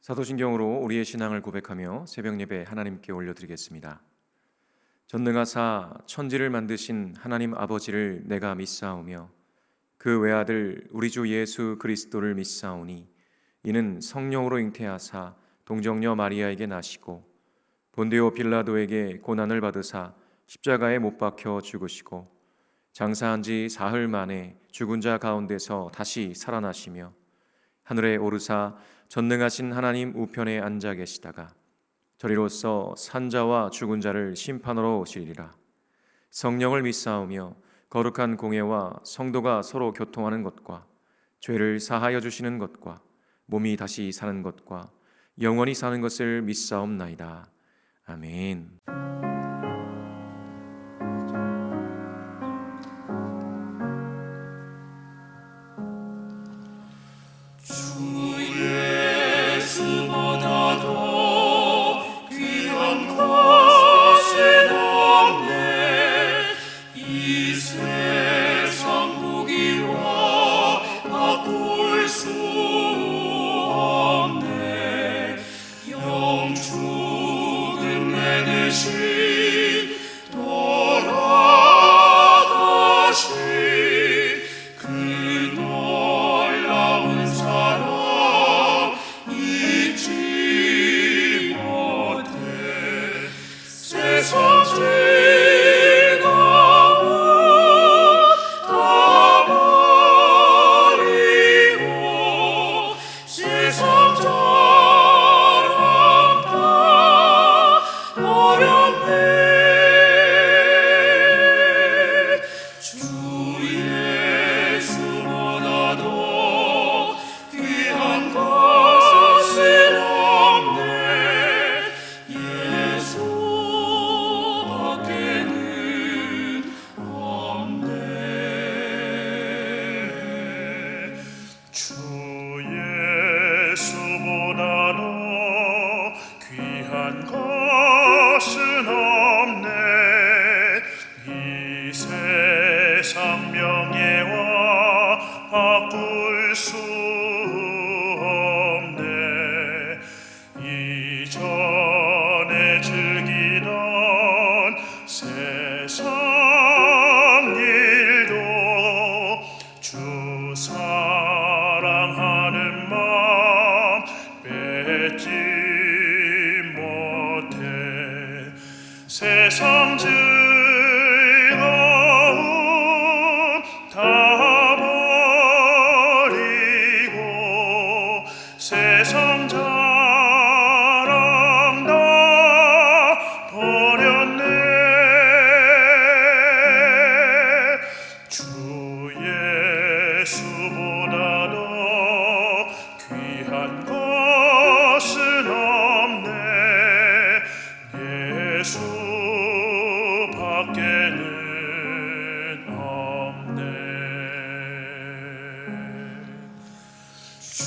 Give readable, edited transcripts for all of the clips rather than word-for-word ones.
사도신경으로 우리의 신앙을 고백하며 새벽 예배 하나님께 올려드리겠습니다. 전능하사 천지를 만드신 하나님 아버지를 내가 믿사오며 그 외아들 우리 주 예수 그리스도를 믿사오니 이는 성령으로 잉태하사 동정녀 마리아에게 나시고 본디오 빌라도에게 고난을 받으사 십자가에 못 박혀 죽으시고 장사한 지 사흘 만에 죽은 자 가운데서 다시 살아나시며 하늘에 오르사 전능하신 하나님 우편에 앉아 계시다가 저리로서 산자와 죽은 자를 심판하러 오시리라. 성령을 믿사오며 거룩한 공예와 성도가 서로 교통하는 것과 죄를 사하여 주시는 것과 몸이 다시 사는 것과 영원히 사는 것을 믿사옵나이다. 아멘. 세상 즐거움 다 버리고 세상 자랑 다 버렸네. 주 예수보다 더 귀한 것은 없네. 예수 밖에는 없네. 주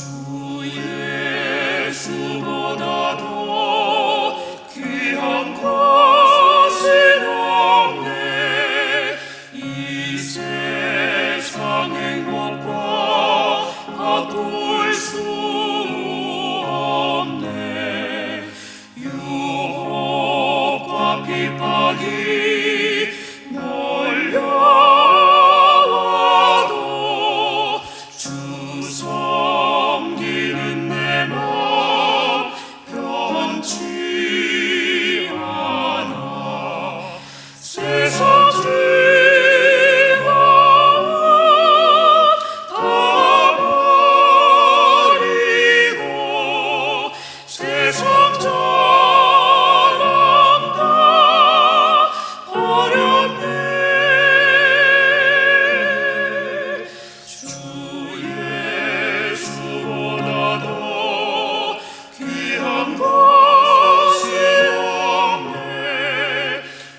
예수보다 더 귀한 것은 없네. 이 세상 행복과 바꿀 수 없네. 유혹과 핍박이 몰려와도 주 섬기는 내 맘 변치 않아. 세상 즐거움 다 버리고 세상 자랑 다 버렸네. 주 예수보다 더 귀한 것은 없네.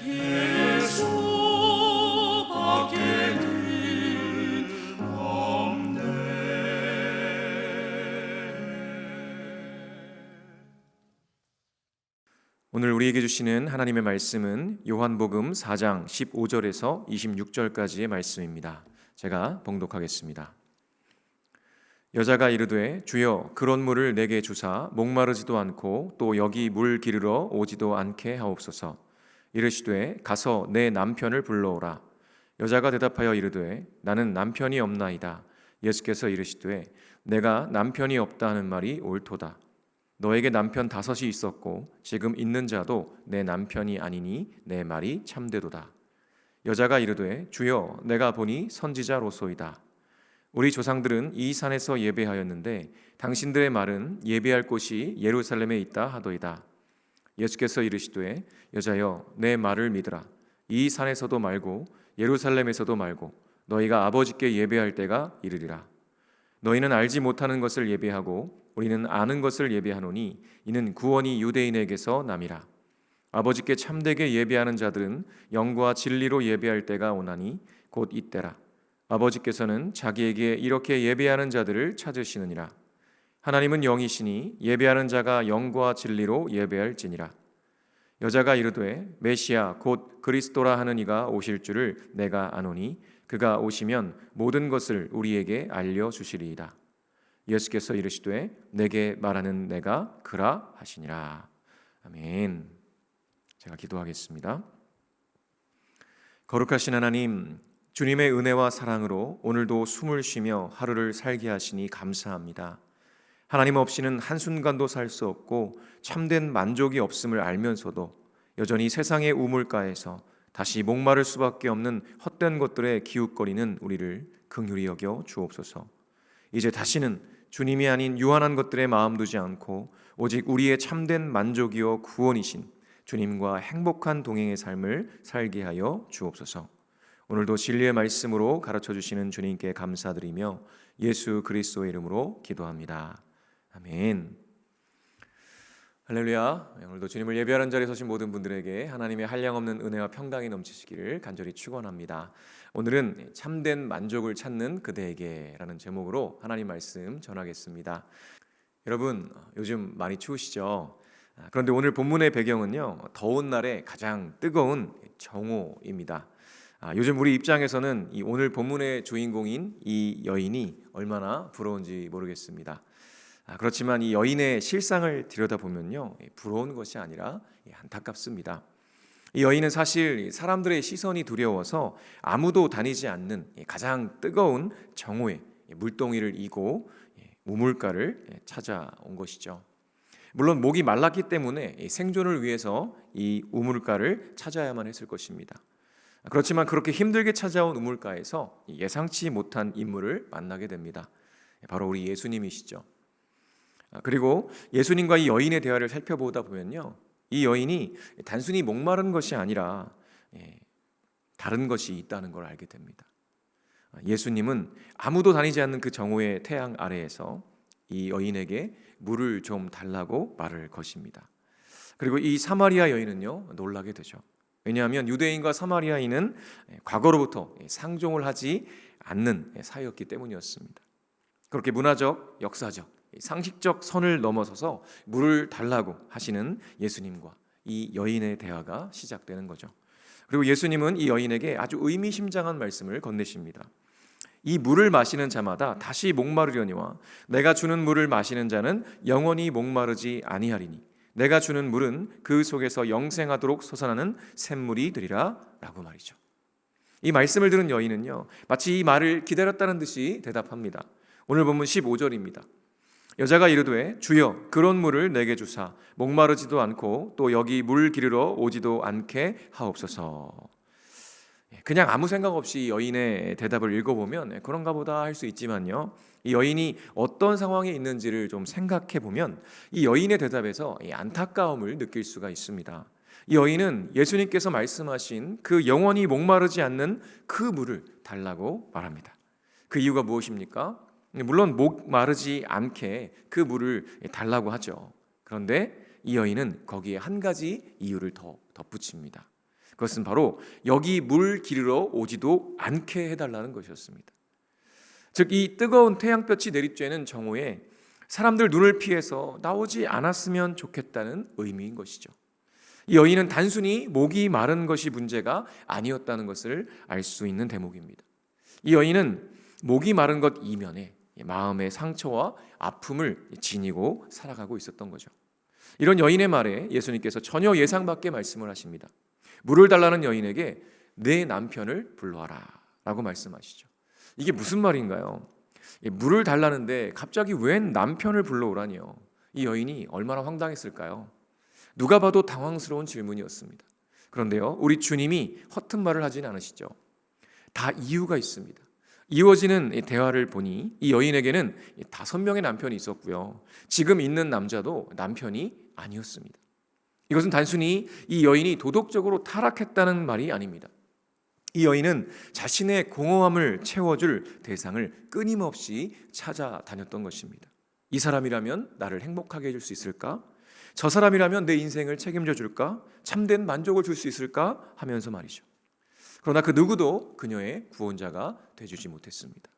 예수 밖에는 없네. 오늘 우리에게 주시는 하나님의 말씀은 요한복음 4장 15절에서 26절까지의 말씀입니다. 제가 봉독하겠습니다. 여자가 이르되 주여 그런 물을 내게 주사 목마르지도 않고 또 여기 물 기르러 오지도 않게 하옵소서. 이르시되 가서 내 남편을 불러오라. 여자가 대답하여 이르되 나는 남편이 없나이다. 예수께서 이르시되 내가 남편이 없다 하는 말이 옳도다. 너에게 남편 5이 있었고 지금 있는 자도 내 남편이 아니니 내 말이 참되도다. 여자가 이르되 주여 내가 보니 선지자로소이다. 우리 조상들은 이 산에서 예배하였는데 당신들의 말은 예배할 곳이 예루살렘에 있다 하도이다. 예수께서 이르시되 여자여 내 말을 믿으라. 이 산에서도 말고 예루살렘에서도 말고 너희가 아버지께 예배할 때가 이르리라. 너희는 알지 못하는 것을 예배하고 우리는 아는 것을 예배하노니 이는 구원이 유대인에게서 남이라. 아버지께 참되게 예배하는 자들은 영과 진리로 예배할 때가 오나니 곧 이때라. 아버지께서는 자기에게 이렇게 예배하는 자들을 찾으시느니라. 하나님은 영이시니 예배하는 자가 영과 진리로 예배할지니라. 여자가 이르되 메시아 곧 그리스도라 하는 이가 오실 줄을 내가 아노니 그가 오시면 모든 것을 우리에게 알려주시리이다. 예수께서 이르시되 내게 말하는 내가 그라 하시니라. 아멘. 제가 기도하겠습니다. 거룩하신 하나님, 주님의 은혜와 사랑으로 오늘도 숨을 쉬며 하루를 살게 하시니 감사합니다. 하나님 없이는 한순간도 살 수 없고 참된 만족이 없음을 알면서도 여전히 세상의 우물가에서 다시 목마를 수밖에 없는 헛된 것들에 기웃거리는 우리를 긍휼히 여겨 주옵소서. 이제 다시는 주님이 아닌 유한한 것들에 마음 두지 않고 오직 우리의 참된 만족이요 구원이신 주님과 행복한 동행의 삶을 살게 하여 주옵소서. 오늘도 진리의 말씀으로 가르쳐 주시는 주님께 감사드리며 예수 그리스도의 이름으로 기도합니다. 아멘. 할렐루야. 오늘도 주님을 예배하는 자리에 서신 모든 분들에게 하나님의 한량없는 은혜와 평강이 넘치시기를 간절히 축원합니다. 오늘은 참된 만족을 찾는 그대에게 라는 제목으로 하나님 말씀 전하겠습니다. 여러분 요즘 많이 추우시죠? 그런데 오늘 본문의 배경은요, 더운 날에 가장 뜨거운 정오입니다. 요즘 우리 입장에서는 이 오늘 본문의 주인공인 이 여인이 얼마나 부러운지 모르겠습니다. 그렇지만 이 여인의 실상을 들여다보면요, 부러운 것이 아니라 안타깝습니다. 이 여인은 사실 사람들의 시선이 두려워서 아무도 다니지 않는 가장 뜨거운 정오에 물동이를 이고 우물가를 찾아온 것이죠. 물론 목이 말랐기 때문에 생존을 위해서 이 우물가를 찾아야만 했을 것입니다. 그렇지만 그렇게 힘들게 찾아온 우물가에서 예상치 못한 인물을 만나게 됩니다. 바로 우리 예수님이시죠. 그리고 예수님과 이 여인의 대화를 살펴보다 보면요, 이 여인이 단순히 목마른 것이 아니라 다른 것이 있다는 걸 알게 됩니다. 예수님은 아무도 다니지 않는 그 정오의 태양 아래에서 이 여인에게 물을 좀 달라고 말을 것입니다. 그리고 이 사마리아 여인은요, 놀라게 되죠. 왜냐하면 유대인과 사마리아인은 과거로부터 상종을 하지 않는 사이였기 때문이었습니다. 그렇게 문화적, 역사적, 상식적 선을 넘어서서 물을 달라고 하시는 예수님과 이 여인의 대화가 시작되는 거죠. 그리고 예수님은 이 여인에게 아주 의미심장한 말씀을 건네십니다. 이 물을 마시는 자마다 다시 목마르려니와 내가 주는 물을 마시는 자는 영원히 목마르지 아니하리니 내가 주는 물은 그 속에서 영생하도록 솟아나는 샘물이 되리라 라고 말이죠. 이 말씀을 들은 여인은요, 마치 이 말을 기다렸다는 듯이 대답합니다. 오늘 본문 15절입니다. 여자가 이르되 주여 그런 물을 내게 주사 목마르지도 않고 또 여기 물 기르러 오지도 않게 하옵소서. 그냥 아무 생각 없이 여인의 대답을 읽어보면 그런가 보다 할 수 있지만요, 이 여인이 어떤 상황에 있는지를 좀 생각해 보면 이 여인의 대답에서 이 안타까움을 느낄 수가 있습니다. 이 여인은 예수님께서 말씀하신 그 영원히 목마르지 않는 그 물을 달라고 말합니다. 그 이유가 무엇입니까? 물론 목마르지 않게 그 물을 달라고 하죠. 그런데 이 여인은 거기에 한 가지 이유를 더 덧붙입니다. 그것은 바로 여기 물 기르러 오지도 않게 해달라는 것이었습니다. 즉 이 뜨거운 태양볕이 내리쬐는 정오에 사람들 눈을 피해서 나오지 않았으면 좋겠다는 의미인 것이죠. 이 여인은 단순히 목이 마른 것이 문제가 아니었다는 것을 알 수 있는 대목입니다. 이 여인은 목이 마른 것 이면에 마음의 상처와 아픔을 지니고 살아가고 있었던 거죠. 이런 여인의 말에 예수님께서 전혀 예상 밖의 말씀을 하십니다. 물을 달라는 여인에게 내 남편을 불러와라 라고 말씀하시죠. 이게 무슨 말인가요? 물을 달라는데 갑자기 웬 남편을 불러오라니요? 이 여인이 얼마나 황당했을까요? 누가 봐도 당황스러운 질문이었습니다. 그런데요, 우리 주님이 허튼 말을 하진 않으시죠. 다 이유가 있습니다. 이어지는 대화를 보니 이 여인에게는 5명의 남편이 있었고요, 지금 있는 남자도 남편이 아니었습니다. 이것은 단순히 이 여인이 도덕적으로 타락했다는 말이 아닙니다. 이 여인은 자신의 공허함을 채워줄 대상을 끊임없이 찾아다녔던 것입니다. 이 사람이라면 나를 행복하게 해줄 수 있을까? 저 사람이라면 내 인생을 책임져 줄까? 참된 만족을 줄 수 있을까? 하면서 말이죠. 그러나 그 누구도 그녀의 구원자가 되주지 못했습니다.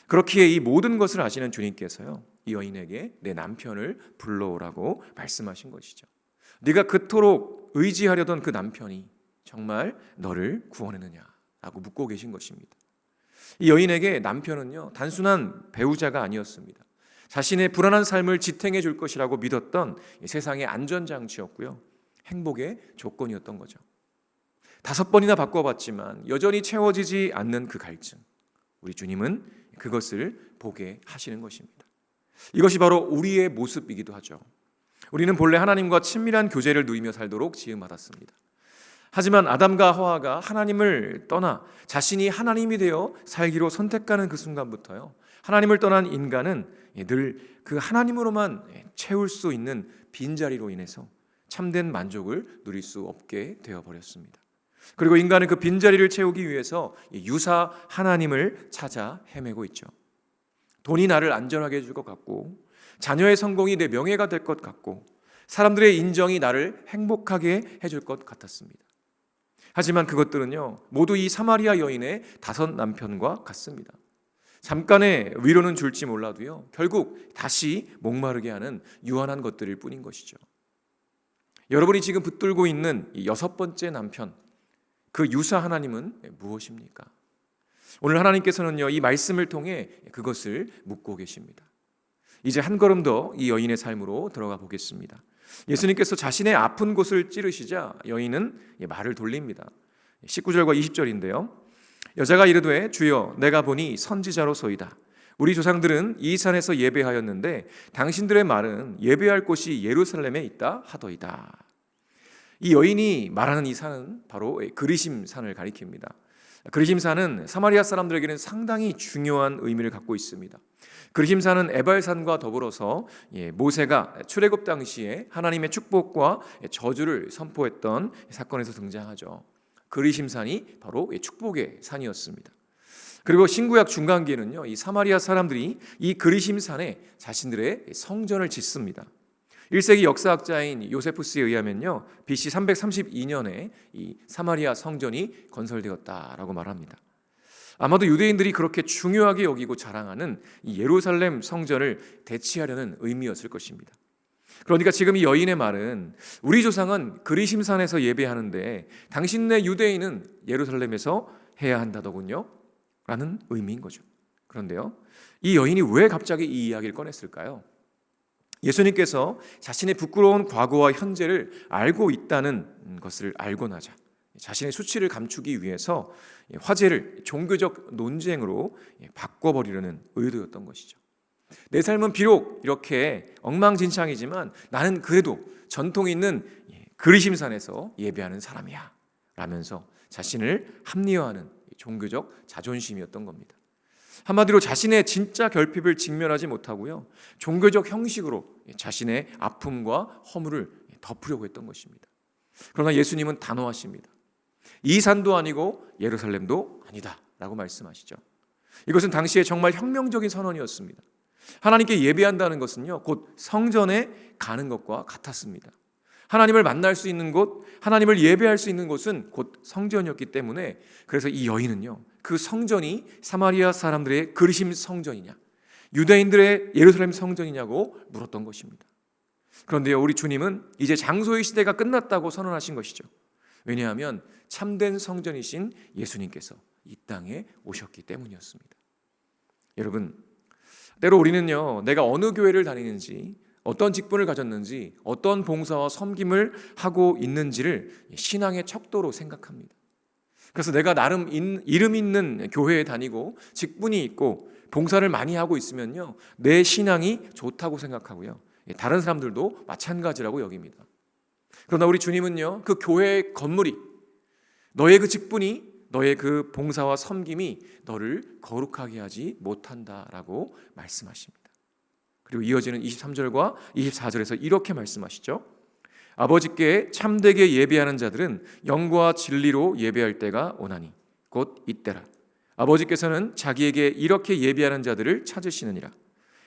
그렇기에 이 모든 것을 아시는 주님께서요, 이 여인에게 내 남편을 불러오라고 말씀하신 것이죠. 네가 그토록 의지하려던 그 남편이 정말 너를 구원했느냐라고 묻고 계신 것입니다. 이 여인에게 남편은요, 단순한 배우자가 아니었습니다. 자신의 불안한 삶을 지탱해 줄 것이라고 믿었던 세상의 안전장치였고요, 행복의 조건이었던 거죠. 5번이나 바꿔봤지만 여전히 채워지지 않는 그 갈증, 우리 주님은 그것을 보게 하시는 것입니다. 이것이 바로 우리의 모습이기도 하죠. 우리는 본래 하나님과 친밀한 교제를 누리며 살도록 지음받았습니다. 하지만 아담과 하와가 하나님을 떠나 자신이 하나님이 되어 살기로 선택하는 그 순간부터요, 하나님을 떠난 인간은 늘 그 하나님으로만 채울 수 있는 빈자리로 인해서 참된 만족을 누릴 수 없게 되어버렸습니다. 그리고 인간은 그 빈자리를 채우기 위해서 유사 하나님을 찾아 헤매고 있죠. 돈이 나를 안전하게 해줄 것 같고, 자녀의 성공이 내 명예가 될 것 같고, 사람들의 인정이 나를 행복하게 해줄 것 같았습니다. 하지만 그것들은요, 모두 이 사마리아 여인의 5 남편과 같습니다. 잠깐의 위로는 줄지 몰라도요, 결국 다시 목마르게 하는 유한한 것들일 뿐인 것이죠. 여러분이 지금 붙들고 있는 이 6번째 남편, 그 유사 하나님은 무엇입니까? 오늘 하나님께서는요, 이 말씀을 통해 그것을 묻고 계십니다. 이제 한 걸음 더 이 여인의 삶으로 들어가 보겠습니다. 예수님께서 자신의 아픈 곳을 찌르시자 여인은 말을 돌립니다. 19절과 20절인데요. 여자가 이르되 주여 내가 보니 선지자로소이다. 우리 조상들은 이 산에서 예배하였는데 당신들의 말은 예배할 곳이 예루살렘에 있다 하더이다. 이 여인이 말하는 이 산은 바로 그리심 산을 가리킵니다. 그리심 산은 사마리아 사람들에게는 상당히 중요한 의미를 갖고 있습니다. 그리심 산은 에발산과 더불어서 모세가 출애굽 당시에 하나님의 축복과 저주를 선포했던 사건에서 등장하죠. 그리심 산이 바로 축복의 산이었습니다. 그리고 신구약 중간기에는요, 이 사마리아 사람들이 이 그리심 산에 자신들의 성전을 짓습니다. 1세기 역사학자인 요세푸스에 의하면요, BC 332년에 이 사마리아 성전이 건설되었다라고 말합니다. 아마도 유대인들이 그렇게 중요하게 여기고 자랑하는 이 예루살렘 성전을 대치하려는 의미였을 것입니다. 그러니까 지금 이 여인의 말은 우리 조상은 그리심산에서 예배하는데 당신네 유대인은 예루살렘에서 해야 한다더군요 라는 의미인 거죠. 그런데요, 이 여인이 왜 갑자기 이 이야기를 꺼냈을까요? 예수님께서 자신의 부끄러운 과거와 현재를 알고 있다는 것을 알고 나자 자신의 수치를 감추기 위해서 화제를 종교적 논쟁으로 바꿔버리려는 의도였던 것이죠. 내 삶은 비록 이렇게 엉망진창이지만 나는 그래도 전통 있는 그리심산에서 예배하는 사람이야 라면서 자신을 합리화하는 종교적 자존심이었던 겁니다. 한마디로 자신의 진짜 결핍을 직면하지 못하고요, 종교적 형식으로 자신의 아픔과 허물을 덮으려고 했던 것입니다. 그러나 예수님은 단호하십니다. 이 산도 아니고 예루살렘도 아니다 라고 말씀하시죠. 이것은 당시에 정말 혁명적인 선언이었습니다. 하나님께 예배한다는 것은요, 곧 성전에 가는 것과 같았습니다. 하나님을 만날 수 있는 곳, 하나님을 예배할 수 있는 곳은 곧 성전이었기 때문에, 그래서 이 여인은요, 그 성전이 사마리아 사람들의 그리심 성전이냐, 유대인들의 예루살렘 성전이냐고 물었던 것입니다. 그런데요, 우리 주님은 이제 장소의 시대가 끝났다고 선언하신 것이죠. 왜냐하면 참된 성전이신 예수님께서 이 땅에 오셨기 때문이었습니다. 여러분, 때로 우리는요, 내가 어느 교회를 다니는지, 어떤 직분을 가졌는지, 어떤 봉사와 섬김을 하고 있는지를 신앙의 척도로 생각합니다. 그래서 내가 나름 이름 있는 교회에 다니고 직분이 있고 봉사를 많이 하고 있으면요, 내 신앙이 좋다고 생각하고요, 다른 사람들도 마찬가지라고 여깁니다. 그러나 우리 주님은요, 그 교회의 건물이, 너의 그 직분이, 너의 그 봉사와 섬김이 너를 거룩하게 하지 못한다라고 말씀하십니다. 그리고 이어지는 23절과 24절에서 이렇게 말씀하시죠. 아버지께 참되게 예배하는 자들은 영과 진리로 예배할 때가 오나니 곧 이때라. 아버지께서는 자기에게 이렇게 예배하는 자들을 찾으시느니라.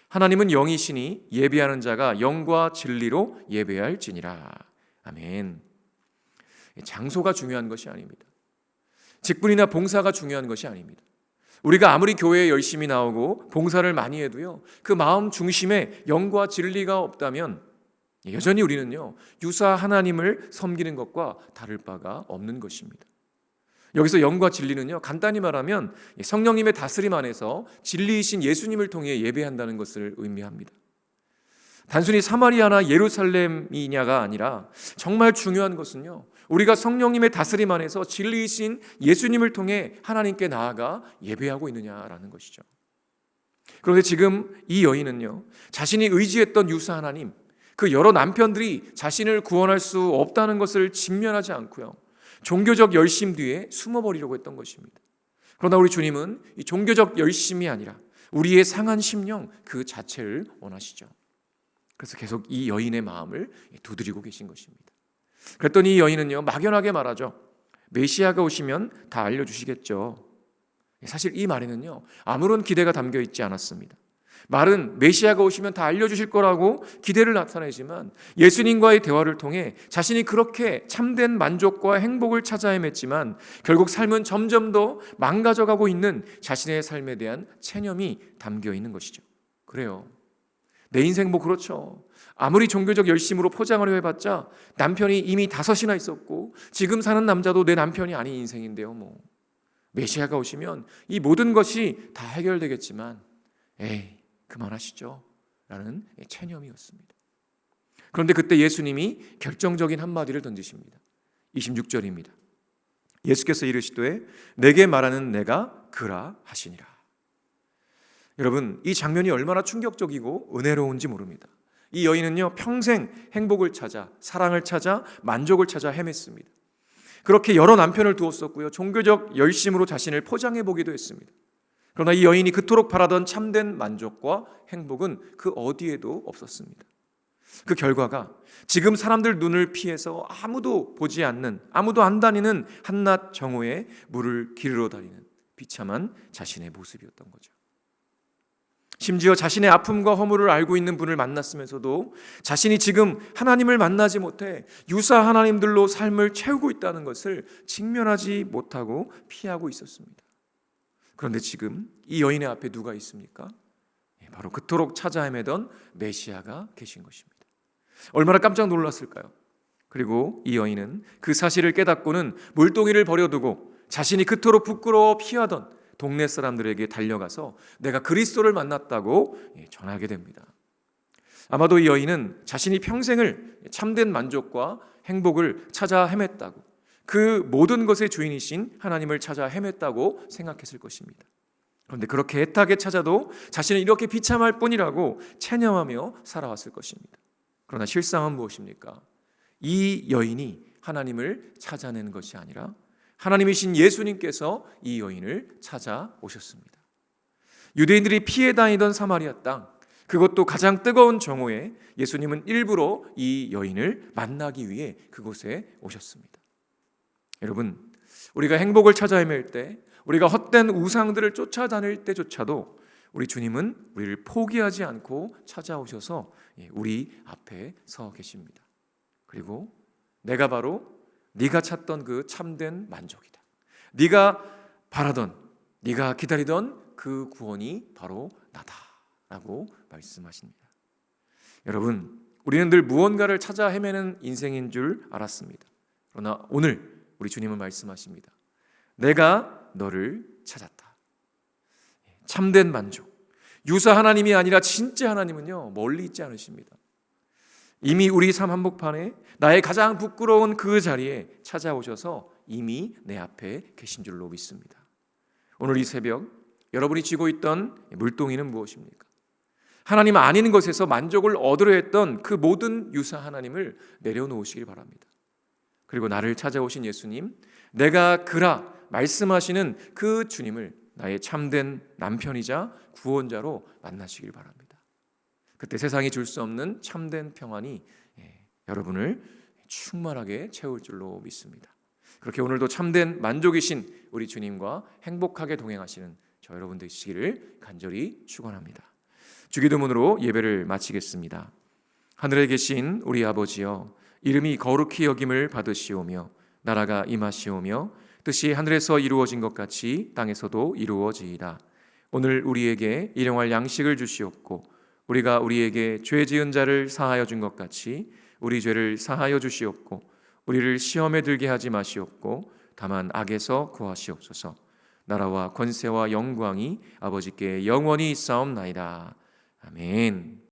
하나님은 영이시니 예배하는 자가 영과 진리로 예배할지니라. 아멘. 장소가 중요한 것이 아닙니다. 직분이나 봉사가 중요한 것이 아닙니다. 우리가 아무리 교회에 열심히 나오고 봉사를 많이 해도요, 그 마음 중심에 영과 진리가 없다면 여전히 우리는요, 유사 하나님을 섬기는 것과 다를 바가 없는 것입니다. 여기서 영과 진리는요, 간단히 말하면 성령님의 다스림 안에서 진리이신 예수님을 통해 예배한다는 것을 의미합니다. 단순히 사마리아나 예루살렘이냐가 아니라 정말 중요한 것은요, 우리가 성령님의 다스림 안에서 진리이신 예수님을 통해 하나님께 나아가 예배하고 있느냐라는 것이죠. 그런데 지금 이 여인은요, 자신이 의지했던 유사 하나님, 그 여러 남편들이 자신을 구원할 수 없다는 것을 직면하지 않고요, 종교적 열심 뒤에 숨어버리려고 했던 것입니다. 그러나 우리 주님은 이 종교적 열심이 아니라 우리의 상한 심령 그 자체를 원하시죠. 그래서 계속 이 여인의 마음을 두드리고 계신 것입니다. 그랬더니 이 여인은요, 막연하게 말하죠. 메시아가 오시면 다 알려주시겠죠. 사실 이 말에는요, 아무런 기대가 담겨 있지 않았습니다. 말은 메시아가 오시면 다 알려주실 거라고 기대를 나타내지만 예수님과의 대화를 통해 자신이 그렇게 참된 만족과 행복을 찾아 헤맸지만 결국 삶은 점점 더 망가져가고 있는 자신의 삶에 대한 체념이 담겨 있는 것이죠. 그래요. 내 인생 뭐 그렇죠. 아무리 종교적 열심으로 포장을 해봤자 남편이 이미 5이나 있었고 지금 사는 남자도 내 남편이 아닌 인생인데요. 뭐 메시아가 오시면 이 모든 것이 다 해결되겠지만 에이 그만하시죠 라는 체념이었습니다. 그런데 그때 예수님이 결정적인 한마디를 던지십니다. 26절입니다. 예수께서 이르시되 내게 말하는 내가 그라 하시니라. 여러분, 이 장면이 얼마나 충격적이고 은혜로운지 모릅니다. 이 여인은요, 평생 행복을 찾아, 사랑을 찾아, 만족을 찾아 헤맸습니다. 그렇게 여러 남편을 두었었고요, 종교적 열심으로 자신을 포장해 보기도 했습니다. 그러나 이 여인이 그토록 바라던 참된 만족과 행복은 그 어디에도 없었습니다. 그 결과가 지금 사람들 눈을 피해서 아무도 보지 않는, 아무도 안 다니는 한낮 정오에 물을 기르러 다니는 비참한 자신의 모습이었던 거죠. 심지어 자신의 아픔과 허물을 알고 있는 분을 만났으면서도 자신이 지금 하나님을 만나지 못해 유사 하나님들로 삶을 채우고 있다는 것을 직면하지 못하고 피하고 있었습니다. 그런데 지금 이 여인의 앞에 누가 있습니까? 바로 그토록 찾아 헤매던 메시아가 계신 것입니다. 얼마나 깜짝 놀랐을까요? 그리고 이 여인은 그 사실을 깨닫고는 물동이를 버려두고 자신이 그토록 부끄러워 피하던 동네 사람들에게 달려가서 내가 그리스도를 만났다고 전하게 됩니다. 아마도 이 여인은 자신이 평생을 참된 만족과 행복을 찾아 헤맸다고, 그 모든 것의 주인이신 하나님을 찾아 헤맸다고 생각했을 것입니다. 그런데 그렇게 애타게 찾아도 자신은 이렇게 비참할 뿐이라고 체념하며 살아왔을 것입니다. 그러나 실상은 무엇입니까? 이 여인이 하나님을 찾아내는 것이 아니라 하나님이신 예수님께서 이 여인을 찾아오셨습니다. 유대인들이 피해 다니던 사마리아 땅, 그것도 가장 뜨거운 정오에 예수님은 일부러 이 여인을 만나기 위해 그곳에 오셨습니다. 여러분, 우리가 행복을 찾아 헤맬 때, 우리가 헛된 우상들을 쫓아다닐 때조차도 우리 주님은 우리를 포기하지 않고 찾아오셔서 우리 앞에 서 계십니다. 그리고 내가 바로 네가 찾던 그 참된 만족이다. 네가 바라던, 네가 기다리던 그 구원이 바로 나다라고 말씀하십니다. 여러분, 우리는 늘 무언가를 찾아 헤매는 인생인 줄 알았습니다. 그러나 오늘 우리 주님은 말씀하십니다. 내가 너를 찾았다. 참된 만족, 유사 하나님이 아니라 진짜 하나님은요, 멀리 있지 않으십니다. 이미 우리 삶 한복판에 나의 가장 부끄러운 그 자리에 찾아오셔서 이미 내 앞에 계신 줄로 믿습니다. 오늘 이 새벽 여러분이 쥐고 있던 물동이는 무엇입니까? 하나님 아닌 것에서 만족을 얻으려 했던 그 모든 유사 하나님을 내려놓으시길 바랍니다. 그리고 나를 찾아오신 예수님, 내가 그라 말씀하시는 그 주님을 나의 참된 남편이자 구원자로 만나시길 바랍니다. 그때 세상이 줄 수 없는 참된 평안이 여러분을 충만하게 채울 줄로 믿습니다. 그렇게 오늘도 참된 만족이신 우리 주님과 행복하게 동행하시는 저 여러분 되시기를 간절히 축원합니다. 주기도문으로 예배를 마치겠습니다. 하늘에 계신 우리 아버지여, 이름이 거룩히 여김을 받으시오며 나라가 임하시오며 뜻이 하늘에서 이루어진 것 같이 땅에서도 이루어지이다. 오늘 우리에게 일용할 양식을 주시옵고 우리가 우리에게 죄 지은 자를 사하여 준 것 같이 우리 죄를 사하여 주시옵고 우리를 시험에 들게 하지 마시옵고 다만 악에서 구하시옵소서. 나라와 권세와 영광이 아버지께 영원히 있사옵나이다. 아멘.